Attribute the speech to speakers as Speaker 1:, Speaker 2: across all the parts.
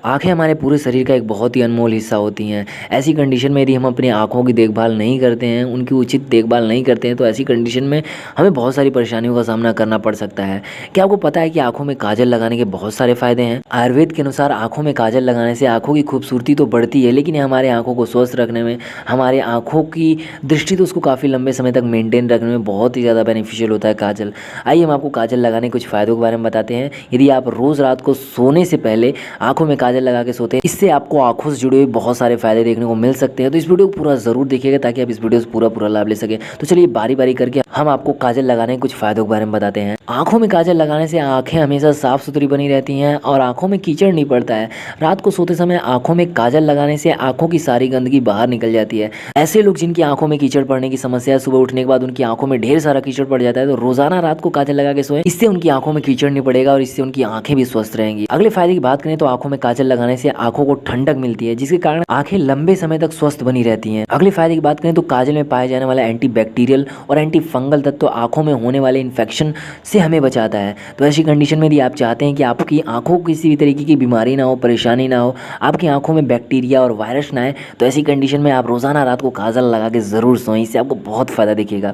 Speaker 1: आँखें हमारे पूरे शरीर का एक बहुत ही अनमोल हिस्सा होती हैं। ऐसी कंडीशन में यदि हम अपनी आँखों की देखभाल नहीं करते हैं, उनकी उचित देखभाल नहीं करते हैं, तो ऐसी कंडीशन में हमें बहुत सारी परेशानियों का सामना करना पड़ सकता है। क्या आपको पता है कि आँखों में काजल लगाने के बहुत सारे फ़ायदे हैं? आयुर्वेद के अनुसार आँखों में काजल लगाने से आँखों की खूबसूरती तो बढ़ती है, लेकिन ये हमारे आँखों को स्वस्थ रखने में, हमारे आँखों की दृष्टि तो उसको काफ़ी लंबे समय तक मेंटेन रखने में बहुत ही ज़्यादा बेनिफिशियल होता है काजल। आइए हम आपको काजल लगाने के कुछ फ़ायदों के बारे में बताते हैं। यदि आप रोज़ रात को सोने से पहले आँखों में काजल लगा के सोते हैं, इससे आपको आँखों से जुड़े हुए बहुत सारे फ़ायदे देखने को मिल सकते हैं। तो इस वीडियो को पूरा ज़रूर देखिएगा ताकि आप इस वीडियो से पूरा लाभ ले सकें। तो चलिए बारी-बारी करके हम आपको काजल लगाने के कुछ फ़ायदों के बारे में बताते हैं। आँखों में काजल लगाने से आँखें हमेशा साफ-सुथरी बनी रहती हैं और आँखों में कीचड़ नहीं पड़ता है। रात को सोते समय आँखों में काजल लगाने से आँखों की सारी गंदगी बाहर निकल जाती है। ऐसे लोग जिनकी आँखों में कीचड़ पड़ने की समस्या है, सुबह उठने के बाद उनकी आँखों में ढेर सारा कीचड़ पड़ जाता है, तो रोज़ाना रात को काजल लगा के सोएं। इससे उनकी आँखों में कीचड़ नहीं पड़ेगा और इससे उनकी आँखें भी स्वस्थ रहेंगी। अगले फ़ायदे की बात करें तो आँखों में काजल लगाने से आँखों को ठंडक मिलती है, जिसके कारण आँखें लंबे समय तक स्वस्थ बनी रहती हैं। अगले फ़ायदे की बात करें तो काजल में पाए जाने वाला एंटीबैक्टीरियल और एंटी फंगल तत्व आँखों में होने वाले इन्फेक्शन से हमें बचाता है। तो ऐसी कंडीशन में यदि आप चाहते हैं कि आपकी आँखों को किसी भी तरीके की बीमारी ना हो, परेशानी ना हो, आपकी आँखों में बैक्टीरिया और वायरस ना आए, तो ऐसी कंडीशन में आप रोज़ाना रात को काजल लगा के ज़रूर सोएं। इससे आपको बहुत फ़ायदा दिखेगा।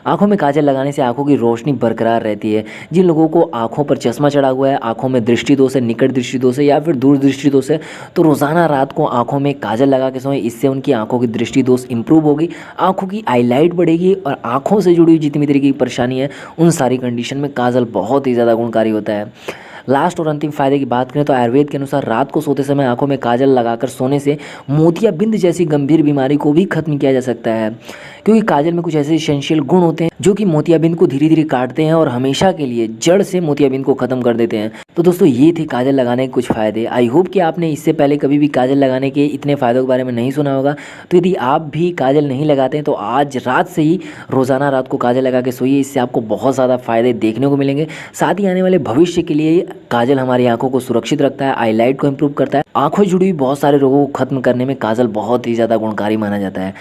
Speaker 1: आँखों में काजल लगाने से आँखों की रोशनी बरकरार रहती है। जिन लोगों को आँखों पर चश्मा चढ़ा हुआ है, आँखों में दृष्टि दोष है, निकट दृष्टि दोष है या फिर दूर दृष्टि दोष है, तो रोज़ाना रात को आँखों में काजल लगा के सोएं। इससे उनकी आँखों की दृष्टि दोष इम्प्रूव होगी, आँखों की आईलाइट बढ़ेगी और आँखों से जुड़ी हुई जितनी भी तरीके की परेशानी है, उन सारी कंडीशन में काजल बहुत ही ज़्यादा गुणकारी होता है। लास्ट और अंतिम फ़ायदे की बात करें तो आयुर्वेद के अनुसार रात को सोते समय आँखों में काजल लगाकर सोने से मोतियाबिंद जैसी गंभीर बीमारी को भी खत्म किया जा सकता है, क्योंकि काजल में कुछ ऐसे एसेंशियल गुण होते हैं जो कि मोतियाबिंद को धीरे-धीरे काटते हैं और हमेशा के लिए जड़ से मोतियाबिंद को खत्म कर देते हैं। तो दोस्तों ये थे काजल लगाने के कुछ फ़ायदे। आई होप कि आपने इससे पहले कभी भी काजल लगाने के इतने फ़ायदों के बारे में नहीं सुना होगा। तो यदि आप भी काजल नहीं लगाते हैं तो आज रात से ही रोज़ाना रात को काजल लगा के सोइए। इससे आपको बहुत ज़्यादा फ़ायदे देखने को मिलेंगे। साथ ही आने वाले भविष्य के लिए काजल हमारी आँखों को सुरक्षित रखता है, आईलाइट को इम्प्रूव करता है। आँखों से जुड़ी हुई बहुत सारे रोगों को खत्म करने में काजल बहुत ही ज़्यादा गुणकारी माना जाता है।